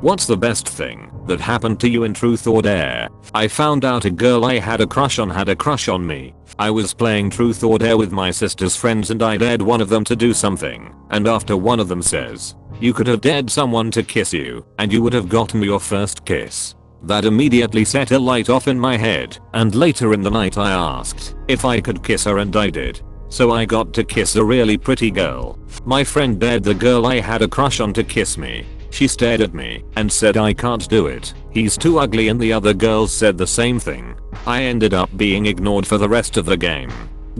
What's the best thing that happened to you in truth or dare? I found out a girl I had a crush on me. I was playing truth or dare with my sister's friends and I dared one of them to do something, and after one of them says, "You could have dared someone to kiss you and you would have gotten your first kiss." That immediately set a light off in my head, and later in the night I asked if I could kiss her and I did. So I got to kiss a really pretty girl. My friend dared the girl I had a crush on to kiss me. She stared at me and said I can't do it, he's too ugly, and the other girls said the same thing. I ended up being ignored for the rest of the game.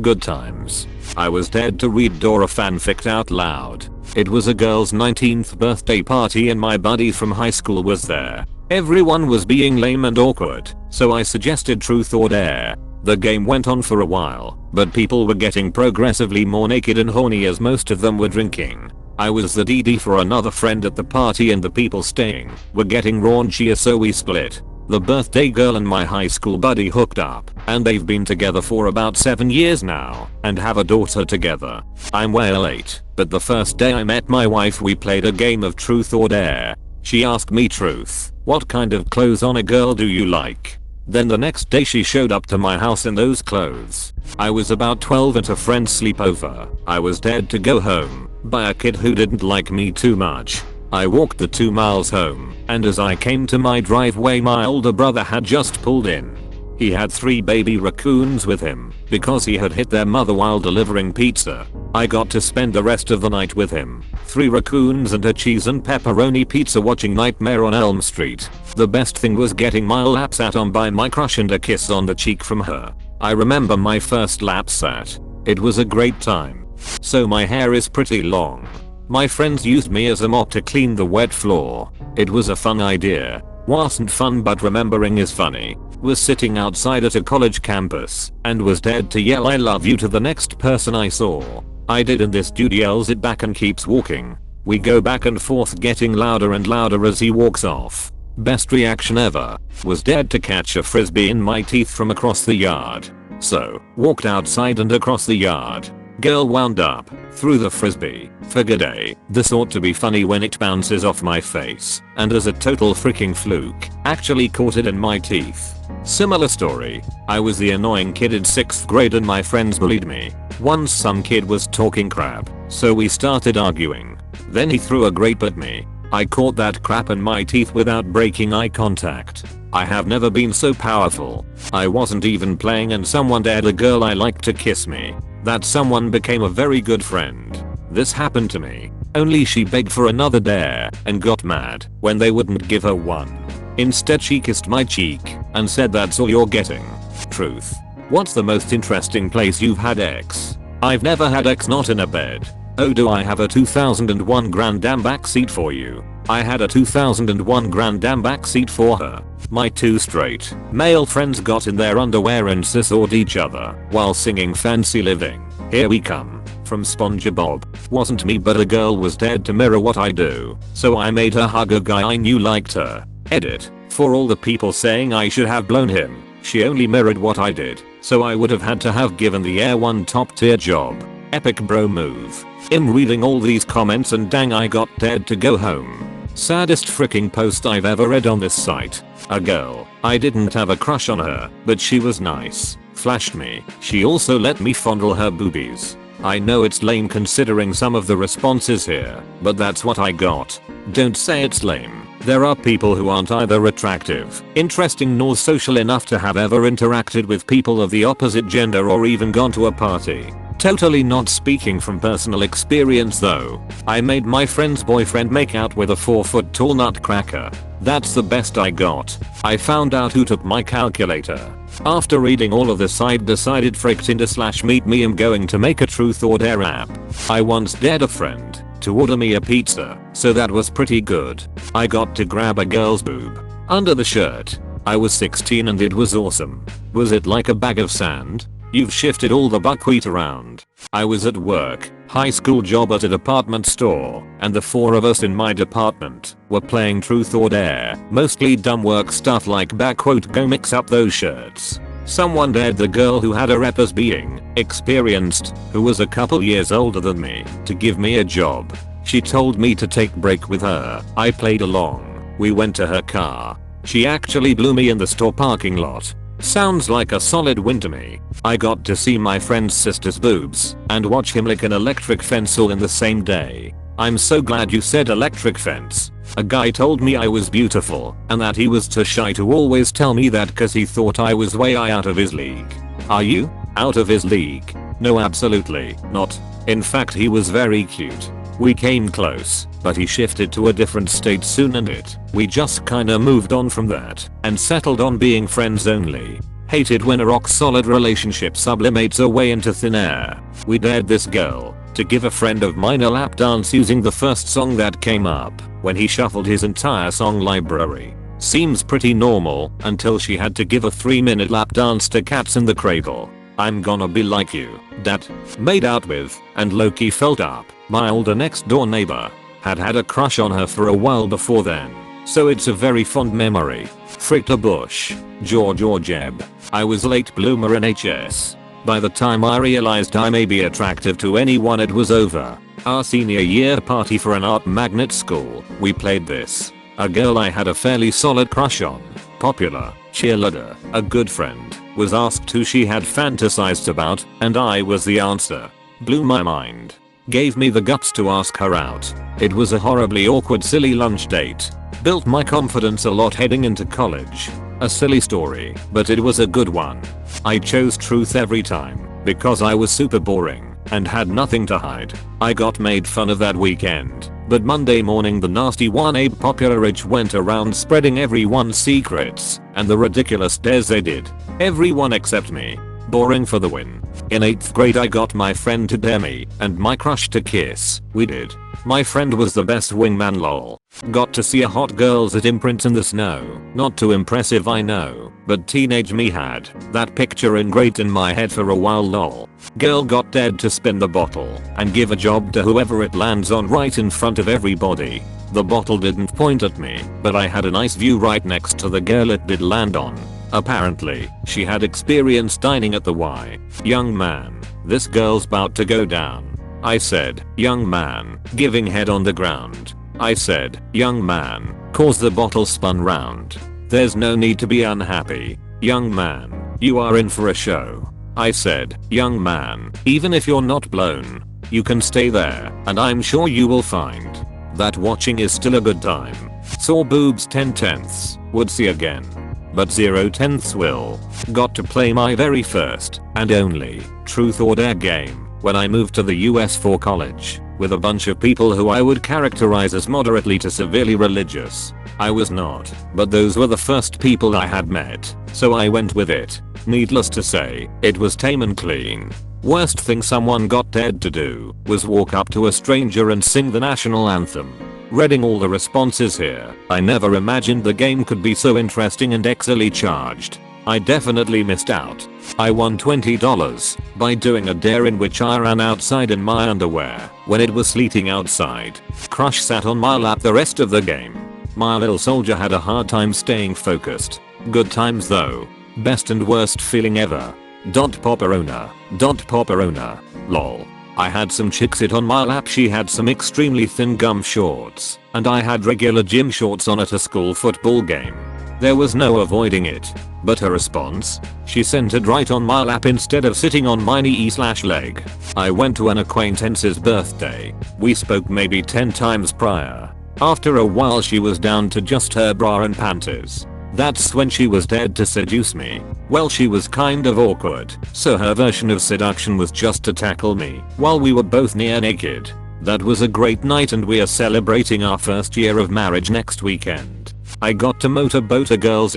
Good times. I was dared to read Dora fanfic out loud. It was a girl's 19th birthday party and my buddy from high school was there. Everyone was being lame and awkward, so I suggested truth or dare. The game went on for a while, but people were getting progressively more naked and horny as most of them were drinking. I was the DD for another friend at the party and the people staying were getting raunchier, so we split. The birthday girl and my high school buddy hooked up, and they've been together for about 7 years now and have a daughter together. I'm way late, but the first day I met my wife we played a game of truth or dare. She asked me, "Truth, what kind of clothes on a girl do you like?" Then the next day she showed up to my house in those clothes. I was about 12 at a friend's sleepover. I was dared to go home by a kid who didn't like me too much. I walked the 2 miles home, and as I came to my driveway my older brother had just pulled in. He had 3 baby raccoons with him because he had hit their mother while delivering pizza. I got to spend the rest of the night with him. 3 raccoons and a cheese and pepperoni pizza watching Nightmare on Elm Street. The best thing was getting my lap sat on by my crush and a kiss on the cheek from her. I remember my first lap sat. It was a great time. So my hair is pretty long. My friends used me as a mop to clean the wet floor. It was a fun idea. Wasn't fun but remembering is funny. Was sitting outside at a college campus and was dared to yell "I love you" to the next person I saw. I did, and this dude yells it back and keeps walking. We go back and forth getting louder and louder as he walks off. Best reaction ever. Was dared to catch a frisbee in my teeth from across the yard. So, walked outside and across the yard. Girl wound up, threw the frisbee. Figured this ought to be funny when it bounces off my face, and as a total freaking fluke, actually caught it in my teeth. Similar story. I was the annoying kid in 6th grade and my friends bullied me. Once some kid was talking crap, so we started arguing. Then he threw a grape at me. I caught that crap in my teeth without breaking eye contact. I have never been so powerful. I wasn't even playing and someone dared a girl I liked to kiss me. That someone became a very good friend. This happened to me. Only she begged for another dare and got mad when they wouldn't give her one. Instead she kissed my cheek and said that's all you're getting. Truth. What's the most interesting place you've had X? I've never had X, not in a bed. Oh, do I have a 2001 Grand Am backseat for you? I had a 2001 Grand Am backseat for her. My 2 straight male friends got in their underwear and cis-awed each other while singing Fancy Living. Here We Come from SpongeBob. Wasn't me, but a girl was dared to mirror what I do, so I made her hug a guy I knew liked her. Edit. For all the people saying I should have blown him, she only mirrored what I did, so I would have had to have given the Air One top tier job. Epic bro move. I'm reading all these comments and dang, I got dared to go home. Saddest freaking post I've ever read on this site. A girl, I didn't have a crush on her, but she was nice, flashed me. She also let me fondle her boobies. I know it's lame considering some of the responses here, but that's what I got. Don't say it's lame. There are people who aren't either attractive, interesting nor social enough to have ever interacted with people of the opposite gender or even gone to a party. Totally not speaking from personal experience though. I made my friend's boyfriend make out with a 4-foot tall nutcracker. That's the best I got. I found out who took my calculator. After reading all of this I decided frick Tinder/meet me I'm going to make a truth or dare app. I once dared a friend to order me a pizza, so that was pretty good. I got to grab a girl's boob under the shirt. I was 16 and it was awesome. Was it like a bag of sand? You've shifted all the buckwheat around. I was at work, high school job at a department store, and the 4 of us in my department were playing truth or dare, mostly dumb work stuff like "go mix up those shirts." Someone dared the girl who had a rep as being experienced, who was a couple years older than me, to give me a job. She told me to take break with her. I played along. We went to her car. She actually blew me in the store parking lot. Sounds like a solid win to me. I got to see my friend's sister's boobs and watch him lick an electric fence all in the same day. I'm so glad you said electric fence. A guy told me I was beautiful and that he was too shy to always tell me that cause he thought I was way out of his league. Are you out of his league? No, absolutely not. In fact, he was very cute. We came close, but he shifted to a different state soon and we just kinda moved on from that and settled on being friends only. Hated when a rock solid relationship sublimates away into thin air. We dared this girl to give a friend of mine a lap dance using the first song that came up when he shuffled his entire song library. Seems pretty normal until she had to give a 3-minute lap dance to Cats in the Cradle. I'm gonna be like you, that made out with and low-key felt up. My older next door neighbor had a crush on her for a while before then, so it's a very fond memory. Fritter Bush, George or Jeb. I was late bloomer in HS. By the time I realized I may be attractive to anyone, it was over. Our senior year party for an art magnet school, we played this. A girl I had a fairly solid crush on, popular, cheerleader, a good friend, was asked who she had fantasized about, and I was the answer. Blew my mind. Gave me the guts to ask her out. It was a horribly awkward silly lunch date. Built my confidence a lot heading into college. A silly story, but it was a good one. I chose truth every time because I was super boring and had nothing to hide. I got made fun of that weekend, but Monday morning the nasty one Abe Popularich went around spreading everyone's secrets and the ridiculous dares they did. Everyone except me. Boring for the win. In 8th grade I got my friend to dare me and my crush to kiss. We did. My friend was the best wingman lol. Got to see a hot girls at imprints in the snow. Not too impressive I know, but teenage me had that picture engraved in my head for a while lol. Girl got dared to spin the bottle and give a job to whoever it lands on right in front of everybody. The bottle didn't point at me, but I had a nice view right next to the girl it did land on. Apparently, she had experience dining at the Y. Young man, this girl's about to go down. I said, young man, giving head on the ground. I said, young man, cause the bottle spun round. There's no need to be unhappy. Young man, you are in for a show. I said, young man, even if you're not blown, you can stay there and I'm sure you will find that watching is still a good time. Saw boobs 10/10ths, would see again. But 0/10ths will. Got to play my very first and only truth or dare game when I moved to the US for college with a bunch of people who I would characterize as moderately to severely religious. I was not, but those were the first people I had met, so I went with it. Needless to say, it was tame and clean. Worst thing someone got dared to do was walk up to a stranger and sing the national anthem. Reading all the responses here, I never imagined the game could be so interesting and exily charged. I definitely missed out. I won $20 by doing a dare in which I ran outside in my underwear when it was sleeting outside. Crush sat on my lap the rest of the game. My little soldier had a hard time staying focused. Good times though. Best and worst feeling ever. Popperona. Popperona. Lol. I had some chick sit on my lap. She had some extremely thin gum shorts, and I had regular gym shorts on at a school football game. There was no avoiding it. But her response? She centered right on my lap instead of sitting on my knee/leg. I went to an acquaintance's birthday. We spoke maybe 10 times prior. After a while she was down to just her bra and panties. That's when she was dared to seduce me. Well, she was kind of awkward, so her version of seduction was just to tackle me while we were both near naked. That was a great night and we are celebrating our first year of marriage next weekend. I got to motorboat a girl's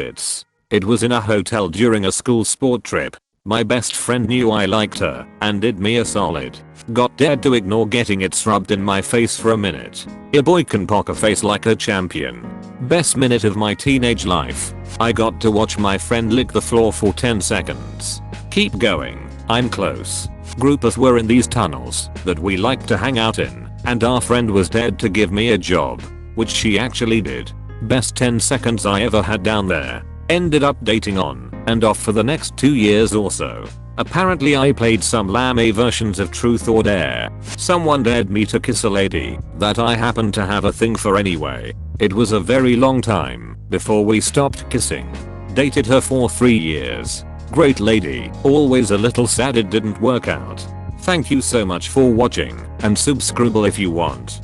It was in a hotel during a school sport trip. My best friend knew I liked her and did me a solid. Got dared to ignore getting it rubbed in my face for a minute. A boy can poker face like a champion. Best minute of my teenage life. I got to watch my friend lick the floor for 10 seconds. Keep going, I'm close. Groupers were in these tunnels that we like to hang out in, and our friend was dared to give me a job, which she actually did. Best 10 seconds I ever had down there. Ended up dating on and off for the next 2 years or so. Apparently I played some lame versions of truth or dare. Someone dared me to kiss a lady that I happened to have a thing for anyway. It was a very long time before we stopped kissing. Dated her for 3 years. Great lady, always a little sad it didn't work out. Thank you so much for watching, and soobscrooble if you want.